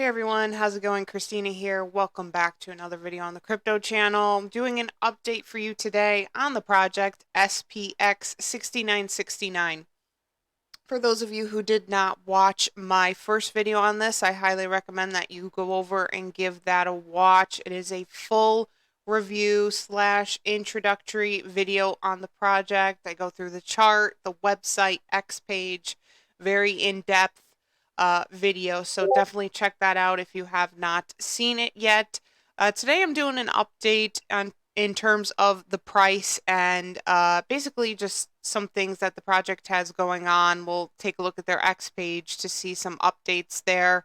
Hey everyone, how's it going? Christina here. Welcome back to another video on the crypto channel. I'm doing an update for you today on the project SPX6969. For those of you who did not watch my first video on this, I highly recommend that you go over and give that a watch. It is a full review slash introductory video on the project. I go through the chart, the website, X page, very in-depth video. So definitely check that out if you have not seen it yet. Today I'm doing an update on in terms of the price and basically just some things that the project has going on. We'll take a look at their X page to see some updates there.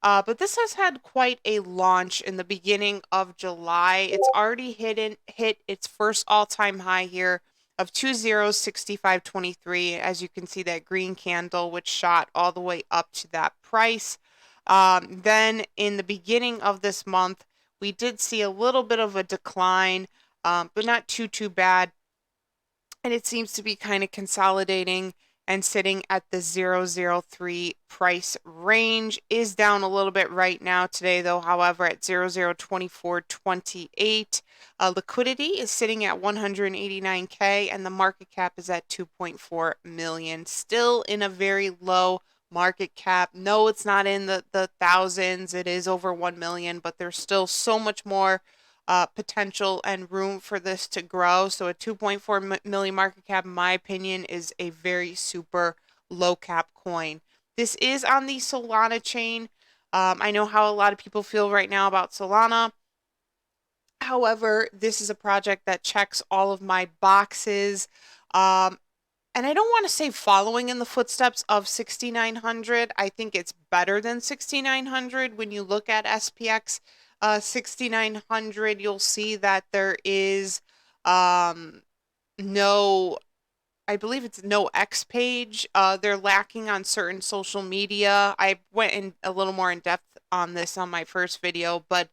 But this has had quite a launch in the beginning of July. It's already hit its first all-time high here of 2065.23. As you can see, that green candle, which shot all the way up to that price. Then in the beginning of this month, we did see a little bit of a decline, but not too bad. And it seems to be kind of consolidating and sitting at the 003 price range. Is down a little bit right now today, though, however, at 0024.28. Liquidity is sitting at 189K, and the market cap is at 2.4 million. Still in a very low market cap. No, it's not in the thousands. It is over 1 million, but there's still so much more potential and room for this to grow. So a 2.4 million market cap, in my opinion, is a very super low cap coin. This is on the Solana chain. I know how a lot of people feel right now about Solana. However, this is a project that checks all of my boxes. And I don't want to say following in the footsteps of 6900. I think it's better than 6900. When you look at SPX 6900, you'll see that there is no, I believe it's no X page. They're lacking on certain social media. I went in a little more in depth on this on my first video, but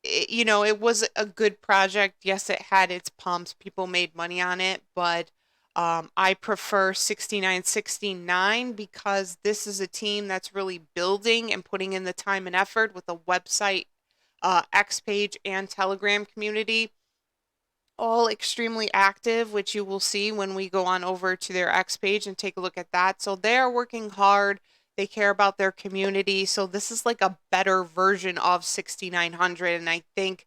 it was a good project. Yes, it had its pumps. People made money on it, but I prefer 6969 because this is a team that's really building and putting in the time and effort with a website, X page, and Telegram community. All extremely active, which you will see when we go on over to their X page and take a look at that. So they are working hard. They care about their community. So this is like a better version of 6900. And I think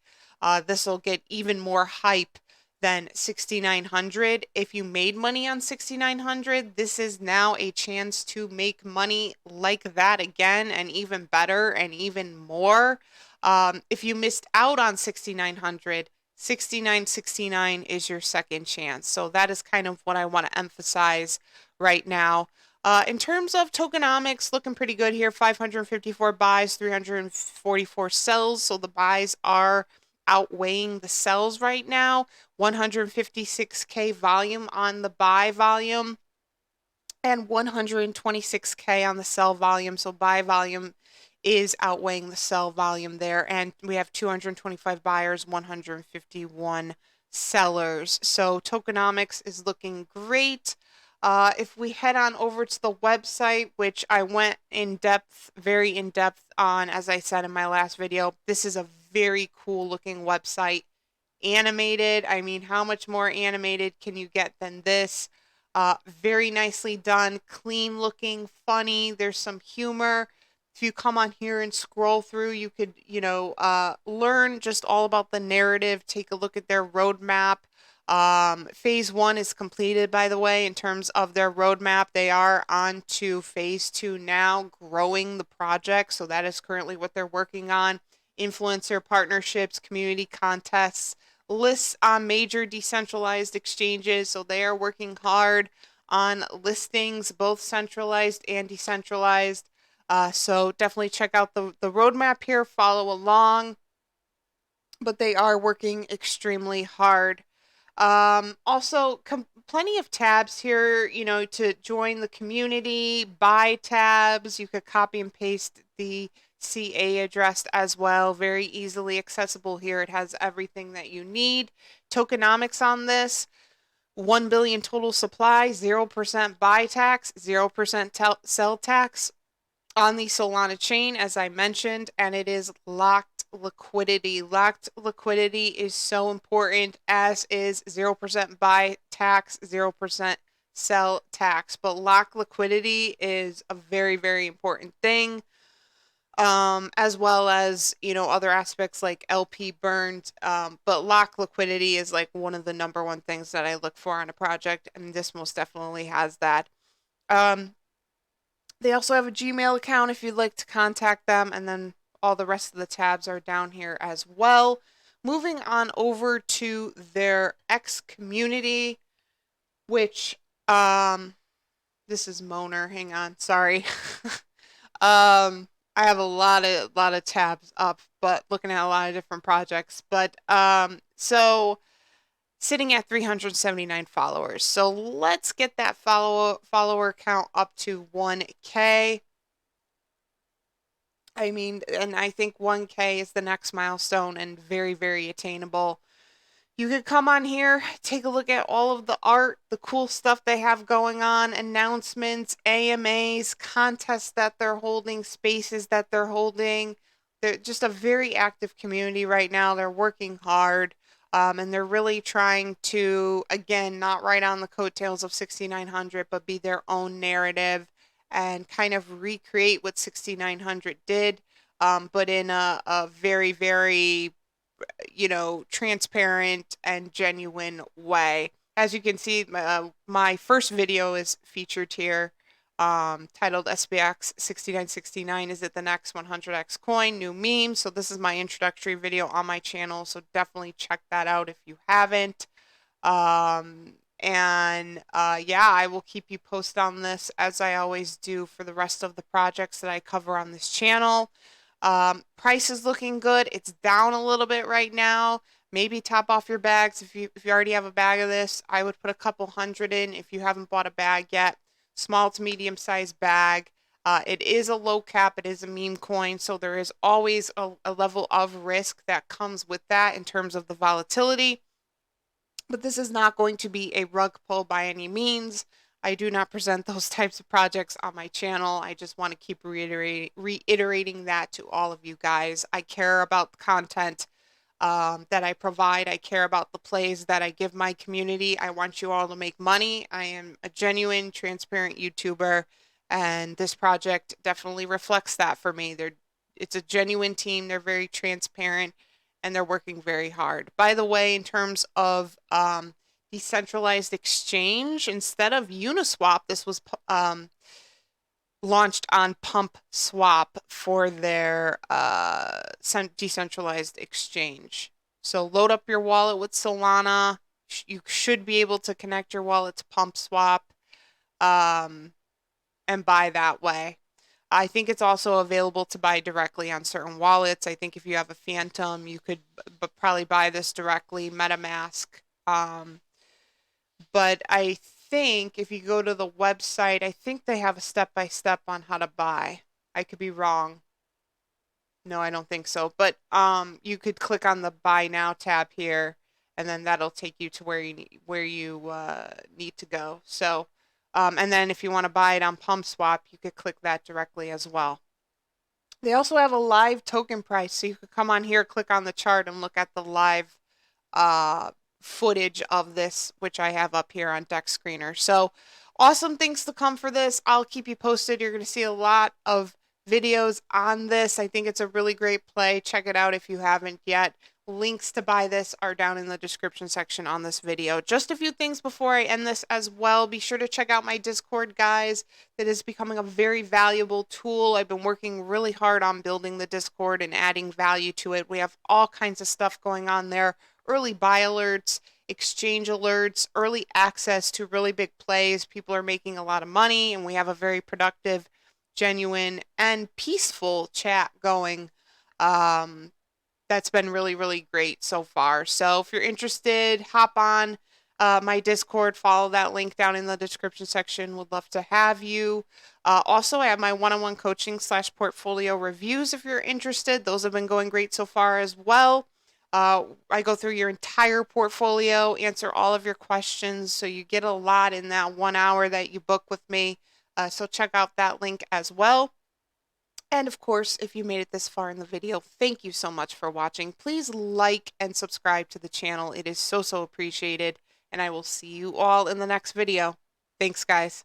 this will get even more hype than 6900. If you made money on 6900, this is now a chance to make money like that again and even better and even more. If you missed out on 6900, 6969 is your second chance. So that is kind of what I want to emphasize right now. In terms of tokenomics, looking pretty good here. 554 buys, 344 sells. So the buys are outweighing the sells right now. 156K volume on the buy volume and 126K on the sell volume. So buy volume is outweighing the sell volume there. And we have 225 buyers, 151 sellers. So tokenomics is looking great. If we head on over to the website, which I went in depth, very in depth on, as I said in my last video, this is a very cool looking website. Animated. I mean, how much more animated can you get than this? Very nicely done, clean looking, funny. There's some humor. If you come on here and scroll through, you could, learn just all about the narrative, take a look at their roadmap. Phase 1 is completed, by the way, in terms of their roadmap. They are on to phase 2 now, growing the project. So that is currently what they're working on. Influencer partnerships, community contests, lists on major decentralized exchanges. So they are working hard on listings, both centralized and decentralized. So definitely check out the roadmap here, follow along. But they are working extremely hard. Also, plenty of tabs here, to join the community, buy tabs. You could copy and paste the CA address as well. Very easily accessible here. It has everything that you need. Tokenomics on this. 1 billion total supply, 0% buy tax, 0% sell tax. on the Solana chain, as I mentioned, and it is locked liquidity. Locked liquidity is so important, as is 0% buy tax, 0% sell tax. But locked liquidity is a very, very important thing. As well as, other aspects like LP burned. But lock liquidity is like one of the number one things that I look for on a project, and this most definitely has that. Um, they also have a Gmail account if you'd like to contact them, and then all the rest of the tabs are down here as well. Moving on over to their X community, which this is Moner. Hang on, sorry. I have a lot of tabs up, but looking at a lot of different projects. But so sitting at 379 followers. So let's get that follower count up to 1K. I mean, and I think 1K is the next milestone and very, very attainable. You could come on here, take a look at all of the art, the cool stuff they have going on, announcements, AMAs, contests that they're holding, spaces that they're holding. They're just a very active community right now. They're working hard, and they're really trying to, again, not ride on the coattails of 6900, but be their own narrative and kind of recreate what 6900 did, but in a very, very transparent and genuine way. As you can see, my first video is featured here, titled SPX6969. Is it the next 100x coin? New meme. So this is my introductory video on my channel. So definitely check that out if you haven't. Yeah, I will keep you posted on this as I always do for the rest of the projects that I cover on this channel. Price is looking good. It's down a little bit right now. Maybe top off your bags. If you already have a bag of this, I would put a couple hundred in if you haven't bought a bag yet. Small to medium sized bag. It is a low cap. It is a meme coin, so there is always a level of risk that comes with that in terms of the volatility. But this is not going to be a rug pull by any means. I do not present those types of projects on my channel. I just want to keep reiterating that to all of you guys. I care about the content that I provide. I care about the plays that I give my community. I want you all to make money. I am a genuine, transparent YouTuber, and this project definitely reflects that for me. It's a genuine team. They're very transparent, and they're working very hard. By the way, in terms of decentralized exchange, instead of Uniswap, this was launched on Pump Swap for their decentralized exchange. So load up your wallet with Solana. You should be able to connect your wallet to Pump Swap and buy that way. I think it's also available to buy directly on certain wallets. I think if you have a Phantom, you could probably buy this directly, MetaMask. But I think if you go to the website, I think they have a step-by-step on how to buy. I could be wrong. No, I don't think so. But you could click on the Buy Now tab here, and then that'll take you to where you need to go. So, and then if you want to buy it on PumpSwap, you could click that directly as well. They also have a live token price, so you could come on here, click on the chart, and look at the live footage of this, which I have up here on Deck Screener. So awesome things to come for this. I'll keep you posted. You're going to see a lot of videos on this. I think it's a really great play. Check it out if you haven't yet. Links to buy this are down in the description section on this video. Just a few things before I end this as well. Be sure to check out my Discord, guys. That is becoming a very valuable tool. I've been working really hard on building the Discord and adding value to it. We have all kinds of stuff going on there. Early buy alerts, exchange alerts, early access to really big plays. People are making a lot of money, and we have a very productive, genuine, and peaceful chat going. That's been really, really great so far. So if you're interested, hop on my Discord, follow that link down in the description section. Would love to have you. Also, I have my one-on-one coaching / portfolio reviews if you're interested. Those have been going great so far as well. I go through your entire portfolio, answer all of your questions, so you get a lot in that 1 hour that you book with me. So check out that link as well. And of course, if you made it this far in the video, thank you so much for watching. Please like and subscribe to the channel. It is so appreciated. And I will see you all in the next video. Thanks, guys.